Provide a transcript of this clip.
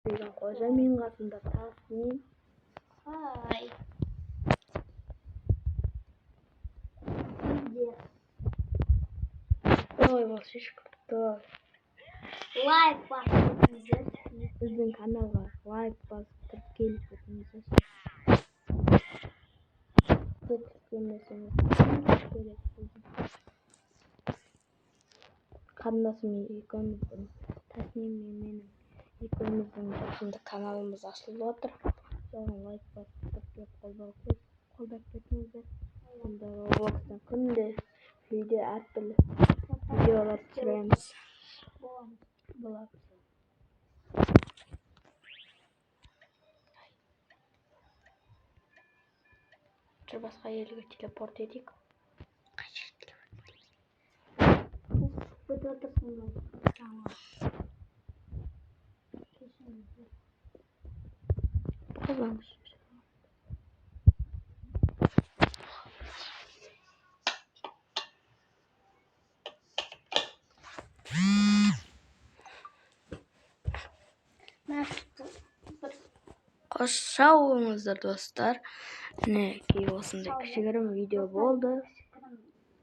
деген қожа, мен қасымда Tasnim. Hi. Ой, волшишка, кто? Лайк басыңыздар. Біздің каналға лайк басып келіп кетіңіздер. Көмесеңіз керек біздің. Қарындасым екеуміздің Tasnim мен менің екеуміздің жасында каналымыз ашылып отыр. Соған лайк басып қолдап кетіңіздер. Сонда Roblox'тан күнде видео әртүрлі видеолар түсіреміз. Болады. Жүр басқа елге телепорт едік. Burada otursunlar. Tamam. Kesinlikle. Kazanmış. Қош сау болыңыздар достар. Мінекей осындай кішігірім видео болды.